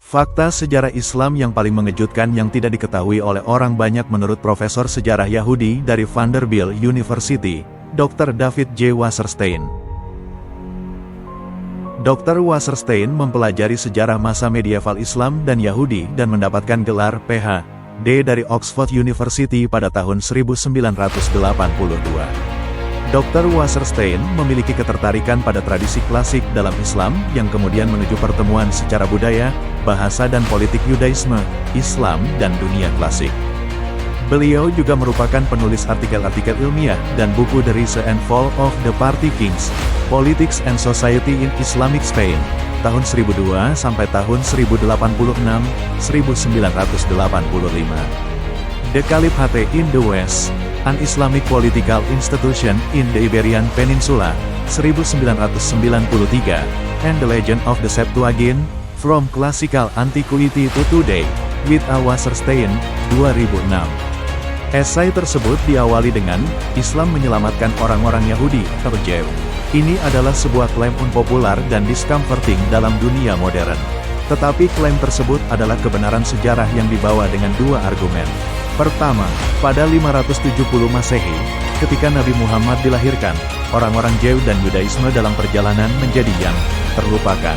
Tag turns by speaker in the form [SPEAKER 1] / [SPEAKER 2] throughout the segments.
[SPEAKER 1] Fakta sejarah Islam yang paling mengejutkan yang tidak diketahui oleh orang banyak menurut Profesor Sejarah Yahudi dari Vanderbilt University, Dr. David J. Wasserstein. Dr. Wasserstein mempelajari sejarah masa medieval Islam dan Yahudi dan mendapatkan gelar Ph.D. dari Oxford University pada tahun 1982. Dr. Wasserstein memiliki ketertarikan pada tradisi klasik dalam Islam yang kemudian menuju pertemuan secara budaya, bahasa dan politik Yudaisme, Islam dan dunia klasik. Beliau juga merupakan penulis artikel-artikel ilmiah dan buku The Rise and Fall of the Party Kings, Politics and Society in Islamic Spain, tahun 1002 sampai tahun 1086-1985. The Caliphate in the West, An Islamic Political Institution in the Iberian Peninsula, 1993, and The Legend of the Septuagint, From Classical Antiquity to Today, with A. Wasserstein, 2006. Esai tersebut diawali dengan, Islam menyelamatkan orang-orang Yahudi, atau Jew. Ini adalah sebuah klaim unpopular dan discomforting dalam dunia modern. Tetapi klaim tersebut adalah kebenaran sejarah yang dibawa dengan dua argumen. Pertama, pada 570 Masehi, ketika Nabi Muhammad dilahirkan, orang-orang Jew dan Yudaisme dalam perjalanan menjadi yang terlupakan.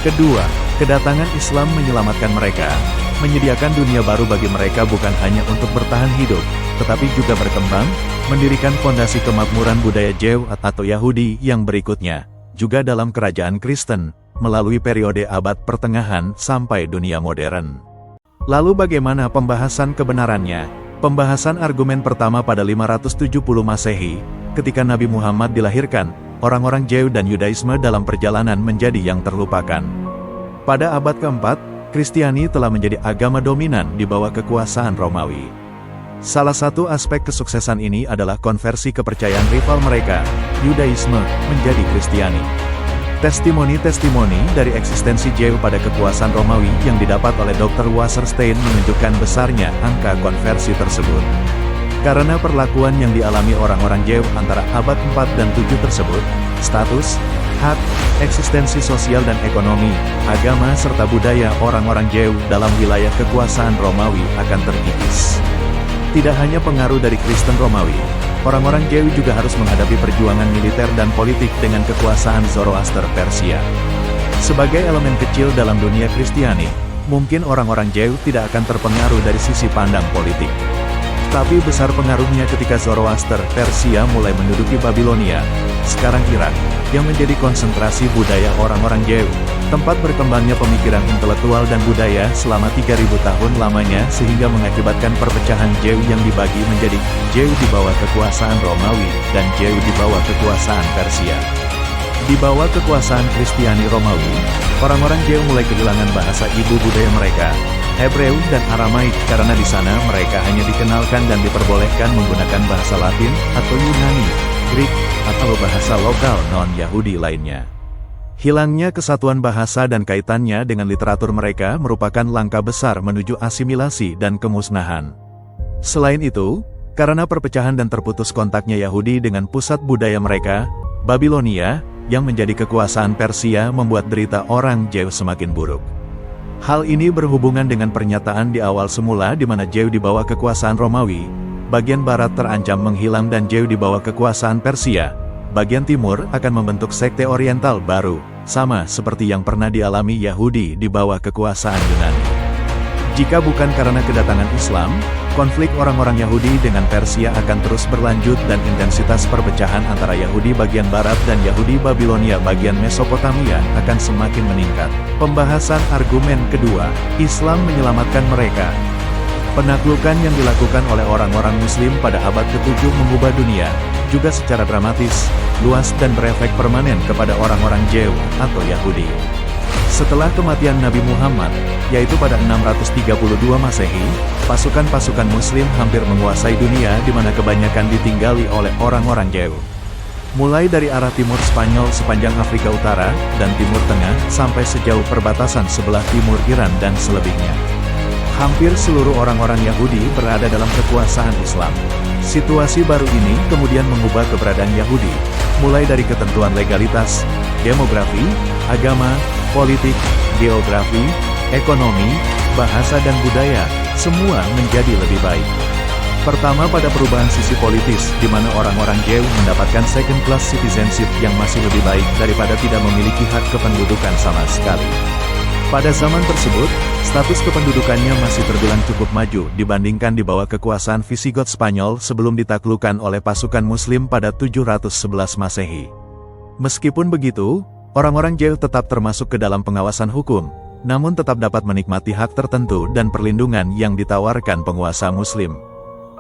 [SPEAKER 1] Kedua, kedatangan Islam menyelamatkan mereka, menyediakan dunia baru bagi mereka bukan hanya untuk bertahan hidup, tetapi juga berkembang, mendirikan fondasi kemakmuran budaya Jew atau Yahudi yang berikutnya, juga dalam kerajaan Kristen, melalui periode abad pertengahan sampai dunia modern. Lalu bagaimana pembahasan kebenarannya? Pembahasan argumen pertama pada 570 Masehi, ketika Nabi Muhammad dilahirkan, orang-orang Jew dan Yudaisme dalam perjalanan menjadi yang terlupakan. Pada abad keempat, Kristiani telah menjadi agama dominan di bawah kekuasaan Romawi. Salah satu aspek kesuksesan ini adalah konversi kepercayaan rival mereka, Yudaisme, menjadi Kristiani. Testimoni-testimoni dari eksistensi Jew pada kekuasaan Romawi yang didapat oleh Dr. Wasserstein menunjukkan besarnya angka konversi tersebut. Karena perlakuan yang dialami orang-orang Jew antara abad 4 dan 7 tersebut, status, hak, eksistensi sosial dan ekonomi, agama serta budaya orang-orang Jew dalam wilayah kekuasaan Romawi akan terkikis. Tidak hanya pengaruh dari Kristen Romawi, orang-orang Jew juga harus menghadapi perjuangan militer dan politik dengan kekuasaan Zoroaster Persia. Sebagai elemen kecil dalam dunia Kristiani, mungkin orang-orang Jew tidak akan terpengaruh dari sisi pandang politik. Tapi besar pengaruhnya ketika Zoroaster Persia mulai menduduki Babilonia, sekarang Irak, yang menjadi konsentrasi budaya orang-orang Jew, tempat berkembangnya pemikiran intelektual dan budaya selama 3000 tahun lamanya sehingga mengakibatkan perpecahan Jew yang dibagi menjadi Jew di bawah kekuasaan Romawi dan Jew di bawah kekuasaan Persia. Di bawah kekuasaan Kristiani Romawi, orang-orang Jew mulai kehilangan bahasa ibu budaya mereka, Hebreu dan Aramaik, karena di sana mereka hanya dikenalkan dan diperbolehkan menggunakan bahasa Latin atau Yunani, Greek, atau bahasa lokal non-Yahudi lainnya. Hilangnya kesatuan bahasa dan kaitannya dengan literatur mereka merupakan langkah besar menuju asimilasi dan kemusnahan. Selain itu, karena perpecahan dan terputus kontaknya Yahudi dengan pusat budaya mereka, Babilonia, yang menjadi kekuasaan Persia membuat derita orang Jew semakin buruk. Hal ini berhubungan dengan pernyataan di awal semula di mana Jew di bawah kekuasaan Romawi, bagian barat terancam menghilang dan Jew di bawah kekuasaan Persia, bagian timur akan membentuk sekte oriental baru, sama seperti yang pernah dialami Yahudi di bawah kekuasaan Yunani. Jika bukan karena kedatangan Islam, konflik orang-orang Yahudi dengan Persia akan terus berlanjut dan intensitas perpecahan antara Yahudi bagian barat dan Yahudi Babilonia bagian Mesopotamia akan semakin meningkat. Pembahasan argumen kedua, Islam menyelamatkan mereka. Penaklukan yang dilakukan oleh orang-orang Muslim pada abad ke-7 mengubah dunia, juga secara dramatis, luas dan berefek permanen kepada orang-orang Jew atau Yahudi. Setelah kematian Nabi Muhammad, yaitu pada 632 Masehi, pasukan-pasukan Muslim hampir menguasai dunia di mana kebanyakan ditinggali oleh orang-orang Jew. Mulai dari arah timur Spanyol sepanjang Afrika Utara dan Timur Tengah sampai sejauh perbatasan sebelah timur Iran dan selebihnya. Hampir seluruh orang-orang Yahudi berada dalam kekuasaan Islam. Situasi baru ini kemudian mengubah keberadaan Yahudi, mulai dari ketentuan legalitas, demografi, agama, politik, geografi, ekonomi, bahasa dan budaya, semua menjadi lebih baik. Pertama pada perubahan sisi politis, di mana orang-orang Jew mendapatkan second class citizenship yang masih lebih baik daripada tidak memiliki hak kependudukan sama sekali. Pada zaman tersebut, status kependudukannya masih terbilang cukup maju dibandingkan di bawah kekuasaan Visigoth Spanyol sebelum ditaklukkan oleh pasukan Muslim pada 711 Masehi. Meskipun begitu, orang-orang Jew tetap termasuk ke dalam pengawasan hukum, namun tetap dapat menikmati hak tertentu dan perlindungan yang ditawarkan penguasa Muslim.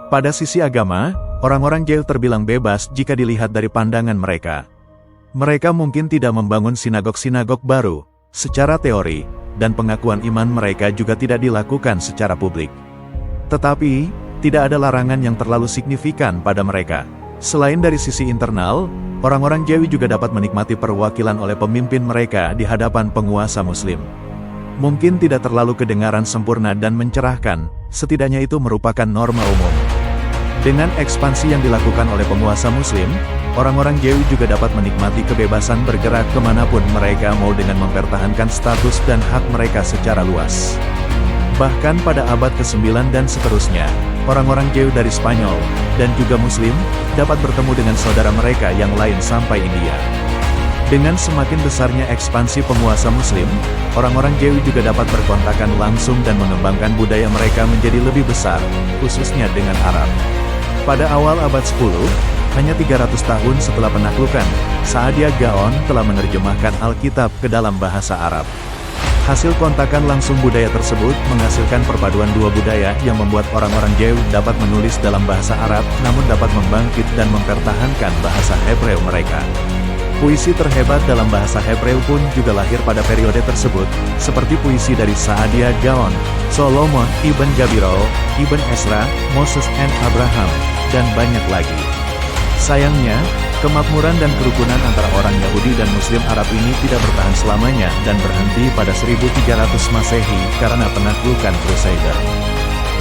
[SPEAKER 1] Pada sisi agama, orang-orang Jew terbilang bebas jika dilihat dari pandangan mereka. Mereka mungkin tidak membangun sinagog-sinagog baru, secara teori, dan pengakuan iman mereka juga tidak dilakukan secara publik. Tetapi, tidak ada larangan yang terlalu signifikan pada mereka. Selain dari sisi internal, orang-orang Jew juga dapat menikmati perwakilan oleh pemimpin mereka di hadapan penguasa Muslim. Mungkin tidak terlalu kedengaran sempurna dan mencerahkan, setidaknya itu merupakan norma umum. Dengan ekspansi yang dilakukan oleh penguasa Muslim, orang-orang Jew juga dapat menikmati kebebasan bergerak kemanapun mereka mau dengan mempertahankan status dan hak mereka secara luas. Bahkan pada abad ke-9 dan seterusnya, orang-orang Jew dari Spanyol, dan juga Muslim, dapat bertemu dengan saudara mereka yang lain sampai India. Dengan semakin besarnya ekspansi penguasa Muslim, orang-orang Jew juga dapat berkontakan langsung dan mengembangkan budaya mereka menjadi lebih besar, khususnya dengan Arab. Pada awal abad 10, hanya 300 tahun setelah penaklukan, Saadia Gaon telah menerjemahkan Alkitab ke dalam bahasa Arab. Hasil kontakan langsung budaya tersebut menghasilkan perpaduan dua budaya yang membuat orang-orang Jew dapat menulis dalam bahasa Arab namun dapat membangkit dan mempertahankan bahasa Hebreu mereka. Puisi terhebat dalam bahasa Hebreu pun juga lahir pada periode tersebut, seperti puisi dari Saadia Gaon, Solomon, Ibn Gabirol, Ibn Ezra, Moses and Abraham, dan banyak lagi. Sayangnya, kemakmuran dan kerukunan antara orang Yahudi dan Muslim Arab ini tidak bertahan selamanya dan berhenti pada 1300 Masehi karena penaklukan Crusader.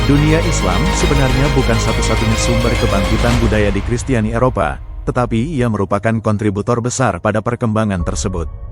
[SPEAKER 1] Dunia Islam sebenarnya bukan satu-satunya sumber kebangkitan budaya di Kristiani Eropa, tetapi ia merupakan kontributor besar pada perkembangan tersebut.